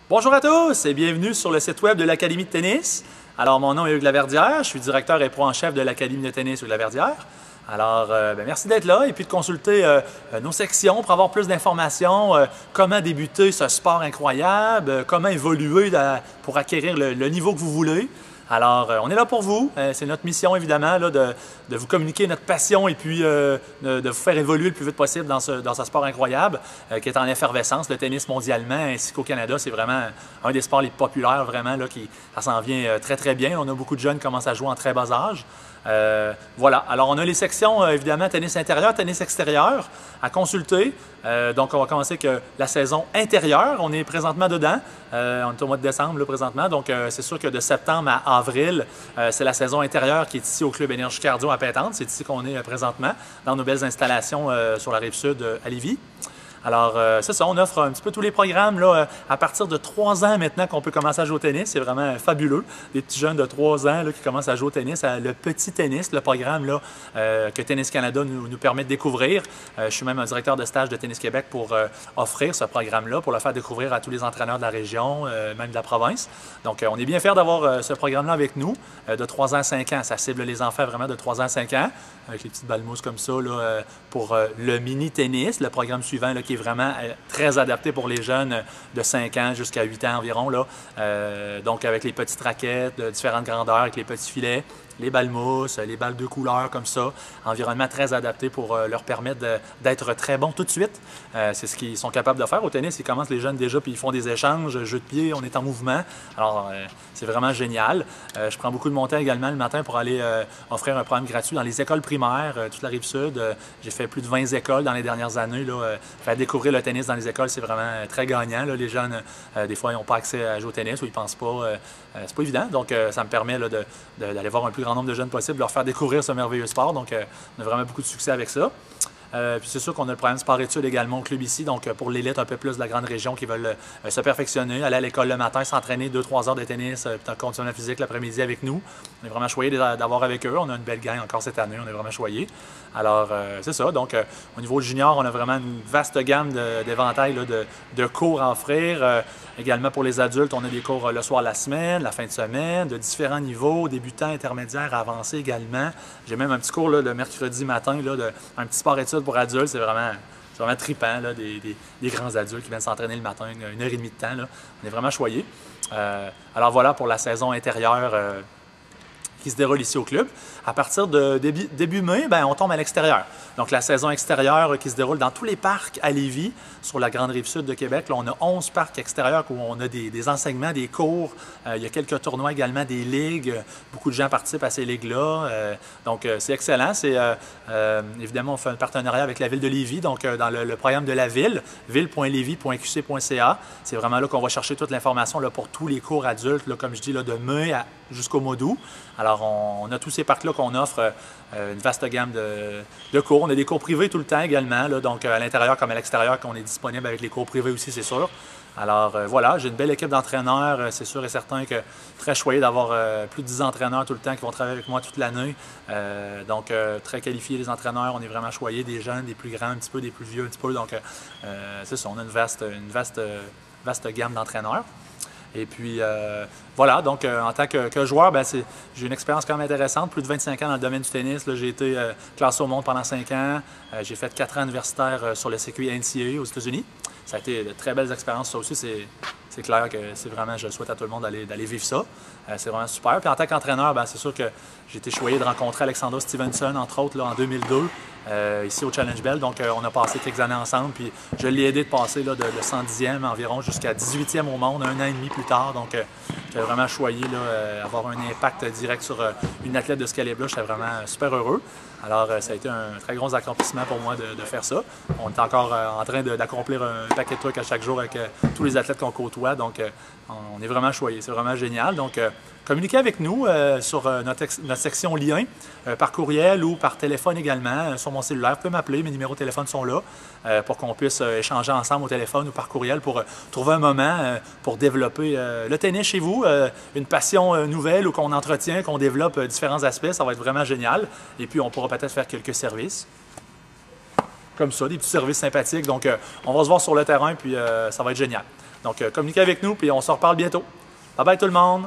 Bonjour à tous et bienvenue sur le site web de l'Académie de tennis. Alors, mon nom est Hugues Laverdière, je suis directeur et pro en chef de l'Académie de tennis Hugues Laverdière. Alors, merci d'être là et puis de consulter nos sections pour avoir plus d'informations, comment débuter ce sport incroyable, comment évoluer pour acquérir le niveau que vous voulez. Alors, on est là pour vous. C'est notre mission, évidemment, là, de vous communiquer notre passion et puis de vous faire évoluer le plus vite possible dans ce sport incroyable qui est en effervescence, le tennis mondialement ainsi qu'au Canada. C'est vraiment un des sports les plus populaires, vraiment, là, ça s'en vient très, très bien. On a beaucoup de jeunes qui commencent à jouer en très bas âge. Voilà. Alors, on a les sections, évidemment, tennis intérieur, tennis extérieur à consulter. Donc, on va commencer avec la saison intérieure. On est présentement dedans. On est au mois de décembre, là, présentement. Donc, c'est sûr que de septembre à avril, c'est la saison intérieure qui est ici au Club Énergie Cardio à Pintante. C'est ici qu'on est présentement, dans nos belles installations sur la Rive-Sud à Lévis. Alors, c'est ça, on offre un petit peu tous les programmes là, à partir de 3 ans maintenant qu'on peut commencer à jouer au tennis. C'est vraiment fabuleux. Des petits jeunes de 3 ans là, qui commencent à jouer au tennis, le petit tennis, le programme là, que Tennis Canada nous permet de découvrir. Je suis même un directeur de stage de Tennis Québec pour offrir ce programme-là, pour le faire découvrir à tous les entraîneurs de la région, même de la province. Donc, on est bien fiers d'avoir ce programme-là avec nous, de 3 ans à 5 ans. Ça cible les enfants vraiment de 3 ans à 5 ans, avec les petites balles mousses comme ça là, pour le mini-tennis, le programme suivant là, qui est vraiment très adapté pour les jeunes de 5 ans jusqu'à 8 ans environ. Là. Donc, avec les petites raquettes de différentes grandeurs, avec les petits filets, les balles mousses, les balles de couleur comme ça. Environnement très adapté pour leur permettre d'être très bons tout de suite. C'est ce qu'ils sont capables de faire. Au tennis, ils commencent les jeunes déjà, puis ils font des échanges, jeux de pied, on est en mouvement. Alors, c'est vraiment génial. Je prends beaucoup de mon temps également le matin pour aller offrir un programme gratuit dans les écoles primaires, toute la Rive-Sud. J'ai fait plus de 20 écoles dans les dernières années. Là. Faire découvrir le tennis dans les écoles, c'est vraiment très gagnant. Là. Les jeunes, des fois, ils n'ont pas accès à jouer au tennis ou ils ne pensent pas. C'est pas évident. Donc, ça me permet d'aller voir un plus grand nombre de jeunes possible, leur faire découvrir ce merveilleux sport. Donc, on a vraiment beaucoup de succès avec ça. Puis c'est sûr qu'on a le programme sport-études également au club ici, donc pour l'élite un peu plus de la grande région qui veulent se perfectionner, aller à l'école le matin, s'entraîner 2-3 heures de tennis, puis conditionnement physique l'après-midi avec nous. On est vraiment choyés d'avoir avec eux. On a une belle gang encore cette année, on est vraiment choyés. Alors, c'est ça. Donc, au niveau junior, on a vraiment une vaste gamme d'éventail de cours à offrir. Également pour les adultes, on a des cours le soir, la semaine, la fin de semaine, de différents niveaux, débutants, intermédiaires, avancés également. J'ai même un petit cours là, le mercredi matin, là, un petit sport-études pour adultes. C'est vraiment trippant, là, des grands adultes qui viennent s'entraîner le matin, 1h30 de temps. Là. On est vraiment choyés. Alors voilà pour la saison intérieure qui se déroule ici au club. À partir de début mai, ben, on tombe à l'extérieur. Donc, la saison extérieure qui se déroule dans tous les parcs à Lévis, sur la grande rive sud de Québec. Là, on a 11 parcs extérieurs où on a des enseignements, des cours. Il y a quelques tournois également, des ligues. Beaucoup de gens participent à ces ligues-là. Donc, c'est excellent. Évidemment, on fait un partenariat avec la ville de Lévis. Donc, dans le programme de la ville, ville.lévis.qc.ca. C'est vraiment là qu'on va chercher toute l'information pour tous les cours adultes, là, comme je dis, là, de mai jusqu'au mois d'août. Alors, on a tous ces parcs-là qu'on offre une vaste gamme de cours. On a des cours privés tout le temps également, là, donc à l'intérieur comme à l'extérieur, qu'on est disponible avec les cours privés aussi, c'est sûr. Alors voilà, j'ai une belle équipe d'entraîneurs, c'est sûr et certain que très choyé d'avoir plus de 10 entraîneurs tout le temps qui vont travailler avec moi toute l'année. Donc très qualifiés les entraîneurs, on est vraiment choyés, des jeunes, des plus grands un petit peu, des plus vieux un petit peu. Donc c'est ça, on a une vaste gamme d'entraîneurs. Et puis, voilà, donc en tant que joueur, ben, j'ai une expérience quand même intéressante, plus de 25 ans dans le domaine du tennis. J'ai été classé au monde pendant 5 ans. J'ai fait 4 ans universitaires sur le circuit NCAA aux États-Unis. Ça a été de très belles expériences, ça aussi. C'est clair que c'est vraiment, je souhaite à tout le monde d'aller vivre ça. C'est vraiment super. Puis en tant qu'entraîneur, ben, c'est sûr que j'ai été choyé de rencontrer Alexandra Stevenson, entre autres, là, en 2002, ici au Challenge Bell. Donc, on a passé quelques années ensemble. Puis je l'ai aidé de passer là, de 110e environ jusqu'à 18e au monde, 1 an et demi plus tard. Donc, j'étais vraiment choyé d'avoir un impact direct sur une athlète de ce calibre-là. J'étais vraiment super heureux. Alors, ça a été un très gros accomplissement pour moi de faire ça. On est encore en train d'accomplir un paquet de trucs à chaque jour avec tous les athlètes qu'on côtoie. Donc, on est vraiment choyés. C'est vraiment génial. Donc, communiquez avec nous sur notre section lien, par courriel ou par téléphone également, sur mon cellulaire. Vous pouvez m'appeler, mes numéros de téléphone sont là, pour qu'on puisse échanger ensemble au téléphone ou par courriel pour trouver un moment pour développer le tennis chez vous, une passion nouvelle ou qu'on entretient, qu'on développe différents aspects. Ça va être vraiment génial. Et puis, on pourra peut-être faire quelques services. Comme ça, des petits services sympathiques. Donc, on va se voir sur le terrain, puis ça va être génial. Donc, communiquez avec nous, puis on se reparle bientôt. Bye bye tout le monde!